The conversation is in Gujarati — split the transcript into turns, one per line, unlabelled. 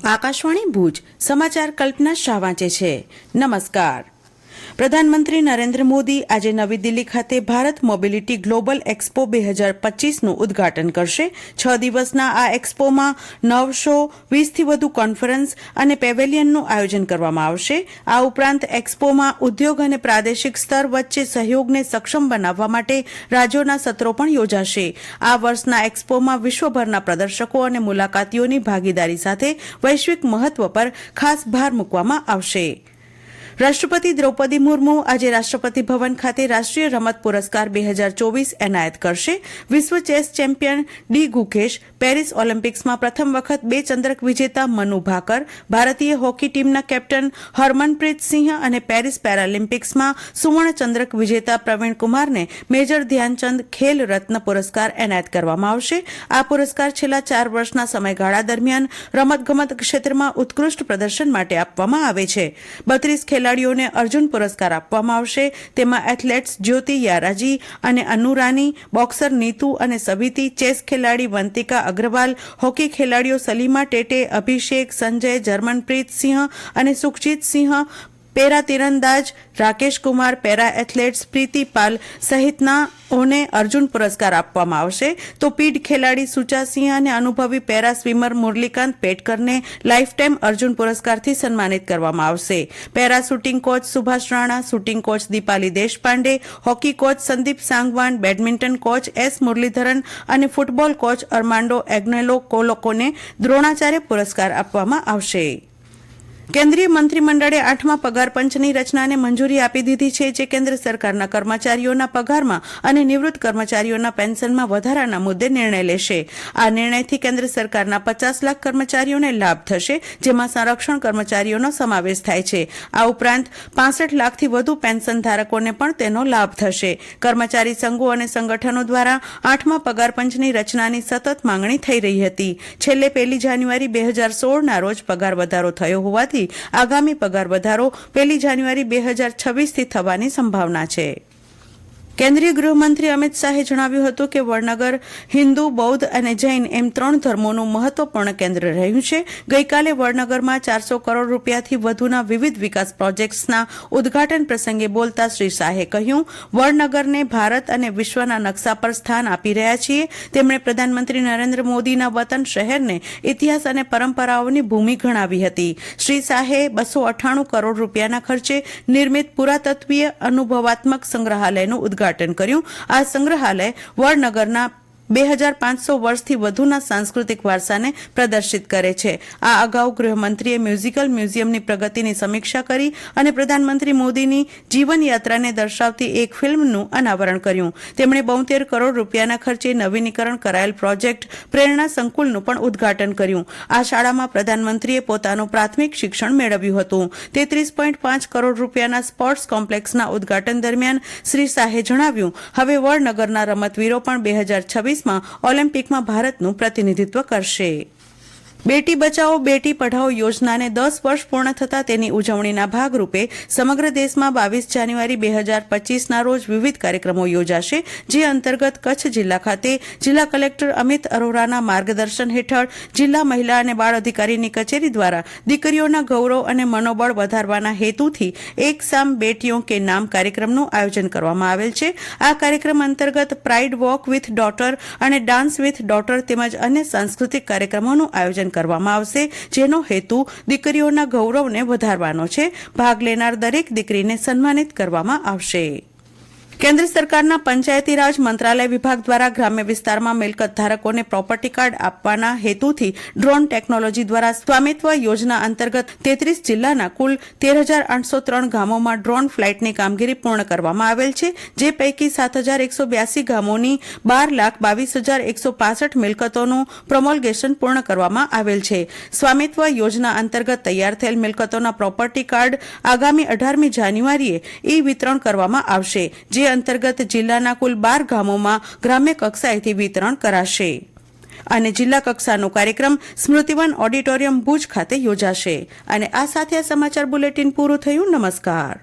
આકાશવાણી ભુજ સમાચાર કલ્પના શાહ વાંચે છે. નમસ્કાર. પ્રધાનમંત્રી નરેન્દ્ર મોદી આજે નવી દિલ્હી ખાતે ભારત મોબિલિટી ગ્લોબલ એક્સપો 2025નું ઉદ્ઘાટન કરશે. 6 દિવસના આ એક્સપોમાં 9 શો, 20થી વધુ કોન્ફરન્સ અને પેવેલિયનનું આયોજન કરવામાં આવશે. આ ઉપરાંત એક્સપોમાં ઉદ્યોગ અને પ્રાદેશિક સ્તર વચ્ચે સહયોગને સક્ષમ બનાવવા માટે રાજ્યોના સત્રો પણ યોજાશે. આ વર્ષના એક્સપોમાં વિશ્વભરના પ્રદર્શકો અને મુલાકાતીઓની ભાગીદારી સાથે વૈશ્વિક મહત્વ પર ખાસ ભાર મૂકવામાં આવશે. રાષ્ટ્રપતિ દ્રૌપદી મુર્મુ આજે રાષ્ટ્રપતિ ભવન ખાતે રાષ્ટ્રીય રમત પુરસ્કાર 2024 એનાયત કરશે. વિશ્વ chess champion D Gukesh, Paris ઓલિમ્પિક્સમાં પ્રથમ વખત 2 ચંદ્રક વિજેતા મનુ ભાકર, ભારતીય હોકી ટીમના કેપ્ટન હરમનપ્રીત સિંહ અને પેરિસ પેરાલિમ્પિક્સમાં સુવર્ણ ચંદ્રક વિજેતા પ્રવીણ કુમારને મેજર ધ્યાનચંદ ખેલ રત્ન પુરસ્કાર એનાયત કરવામાં આવશે. આ પુરસ્કાર છેલ્લા 4 વર્ષના સમયગાળા દરમિયાન રમતગમત ક્ષેત્રમાં ઉત્કૃષ્ટ પ્રદર્શન માટે આપવામાં આવે છે. 32 ખેલાડીઓને અર્જુન પુરસ્કાર આપવામાં આવશે. તેમાં એથ્લેટ્સ જ્યોતિ યારાજી અને અનુ રાની, બોક્સર નીતુ અને સવિતી, ચેસ ખેલાડી વંતિકા અગ્રવાલ, હોકી ખેલાડીઓ સલીમા ટેટે, અભિષેક, સંજય, જર્મનપ્રીત સિંહ અને સુખજીત સિંહ, પેરા તીરંદાજ રાકેશ કુમાર, પેરા એથ્લેટ્સ પ્રીતિ પાલ સહિતનાઓને અર્જુન પુરસ્કાર આપવામાં આવશે. તો પીઢ ખેલાડી સુચા સિંહ અને અનુભવી પેરા સ્વિમર મુરલીકાંત પેટકરને લાઇફ ટાઈમ અર્જુન પુરસ્કારથી સન્માનિત કરવામાં આવશે. Para shooting coach Subhash Rana, shooting coach Deepali Deshpande, hockey coach Sandeep Sangwan, badminton coach S Muralidharan અને ફૂટબોલ કોચ અર્માન્ડો એગ્નેલો કોલોકોને દ્રોણાચાર્ય પુરસ્કાર આપવામાં આવશે. કેન્દ્રીય મંત્રીમંડળે 8મા પગાર પંચની રચનાને મંજૂરી આપી દીધી છે, જે કેન્દ્ર સરકારના કર્મચારીઓના પગારમાં અને નિવૃત્ત કર્મચારીઓના પેન્શનમાં વધારાના મુદ્દે નિર્ણય લેશે. આ નિર્ણયથી કેન્દ્ર સરકારના 50 લાખ કર્મચારીઓને લાભ થશે, જેમાં સંરક્ષણ કર્મચારીઓનો સમાવેશ થાય છે. આ ઉપરાંત 65 લાખથી વધુ પેન્શન ધારકોને પણ તેનો લાભ થશે. કર્મચારી સંઘો અને સંગઠનો દ્વારા 8મા પગાર પંચની રચનાની સતત માંગણી થઈ રહી હતી. છેલ્લે 1 જાન્યુઆરી 2016ના રોજ પગાર વધારો થયો હોવાથી આગામી પગાર વધારો 1 જાન્યુઆરી 2026થી થવાની સંભાવના છે. કેન્દ્રીય ગૃહમંત્રી અમિત શાહે જણાવ્યું હતું કે વડનગર હિન્દુ, બૌદ્ધ અને જૈન એમ 3 ધર્મોનું મહત્વપૂર્ણ કેન્દ્ર રહ્યું છે. ગઈકાલે વડનગરમાં 400 કરોડ રૂપિયાથી વધુના વિવિધ વિકાસ પ્રોજેક્ટ્સના ઉદ્ઘાટન પ્રસંગે બોલતા શ્રી શાહે કહ્યું, વડનગરને ભારત અને વિશ્વના નકશા પર સ્થાન આપી રહ્યા છીએ. તેમણે પ્રધાનમંત્રી નરેન્દ્ર મોદીના વતન શહેરને ઇતિહાસ અને પરંપરાઓની ભૂમિ ગણાવી હતી. શ્રી શાહે 298 કરોડ રૂપિયાના ખર્ચે નિર્મિત પુરાતત્વીય અનુભવાત્મક સંગ્રહાલયનું ઉદ્ઘાટન કર્યું. આ સંગ્રહાલય વડનગરના 2500 વર્ષથી વધુના સાંસ્કૃતિક વારસાને પ્રદર્શિત કરે છે. આ અગાઉ ગૃહમંત્રીએ મ્યુઝિકલ મ્યુઝિયમની પ્રગતિની સમીક્ષા કરી અને પ્રધાનમંત્રી મોદીની જીવનયાત્રાને દર્શાવતી એક ફિલ્મનું અનાવરણ કર્યું. તેમણે 72 કરોડ રૂપિયાના ખર્ચે નવીનીકરણ કરાયેલ પ્રોજેક્ટ પ્રેરણા સંકુલનું પણ ઉદ્ઘાટન કર્યું. આ શાળામાં પ્રધાનમંત્રીએ પોતાનું પ્રાથમિક શિક્ષણ મેળવ્યું હતું. 33.5 કરોડ રૂપિયાના સ્પોર્ટ્સ કોમ્પ્લેક્સના ઉદ્ઘાટન દરમિયાન શ્રી શાહે જણાવ્યું, હવે વડનગરના રમતવીરો પણ 2026 ઓલિમ્પિકમાં ભારતનું પ્રતિનિધિત્વ કરશે. બેટી બચાવો બેટી પઢાઓ યોજનાને 10 વર્ષ પૂર્ણ થતાં તેની ઉજવણીના ભાગરૂપે સમગ્ર દેશમાં 22 જાન્યુઆરી 2025ના રોજ વિવિધ કાર્યક્રમો યોજાશે. જે અંતર્ગત કચ્છ જિલ્લા ખાતે જિલ્લા કલેક્ટર અમિત અરોરાના માર્ગદર્શન હેઠળ જિલ્લા મહિલા અને બાળ અધિકારીની કચેરી દ્વારા દીકરીઓના ગૌરવ અને મનોબળ વધારવાના હેતુથી એક સામ બેટીઓ કે નામ કાર્યક્રમનું આયોજન કરવામાં આવેલ છે. આ કાર્યક્રમ અંતર્ગત પ્રાઇડ વોક વિથ ડોટર અને ડાન્સ વિથ ડોટર તેમજ અન્ય સાંસ્કૃતિક કાર્યક્રમોનું આયોજન કરવામાં આવશે, જેનો હેતુ દીકરીઓના ગૌરવને વધારવાનો છે. ભાગ લેનાર દરેક દીકરીને સન્માનિત કરવામાં આવશે. કેન્દ્ર સરકારના પંચાયતી રાજ મંત્રાલય વિભાગ દ્વારા ગ્રામ્ય વિસ્તારમાં મિલકત ધારકોને પ્રોપર્ટી કાર્ડ આપવાના હેતુથી ડ્રોન ટેકનોલોજી દ્વારા સ્વામિત્વ યોજના અંતર્ગત 33 જિલ્લાના કુલ 13,803 ગામોમાં ડ્રોન ફ્લાઇટની કામગીરી પૂર્ણ કરવામાં આવેલ છે. જે પૈકી 7,182 ગામોની 12,22,165 મિલકતોનું પ્રોમોલ્ગેશન પૂર્ણ કરવામાં આવેલ છે. સ્વામિત્વ યોજના અંતર્ગત તૈયાર થયેલ મિલકતોના પ્રોપર્ટી કાર્ડ આગામી 18મી જાન્યુઆરીએ ઈ વિતરણ કરવામાં આવશે. જે અંતર્ગત જિલ્લાના કુલ 12 ગામોમાં ગ્રામ્ય કક્ષાએથી વિતરણ કરાશે. અને જિલ્લા કક્ષાનો કાર્યક્રમ સ્મૃતિવન ઓડિટોરિયમ ભુજ ખાતે યોજાશે. અને આ સાથે આ સમાચાર બુલેટિન પૂરું થયું. નમસ્કાર.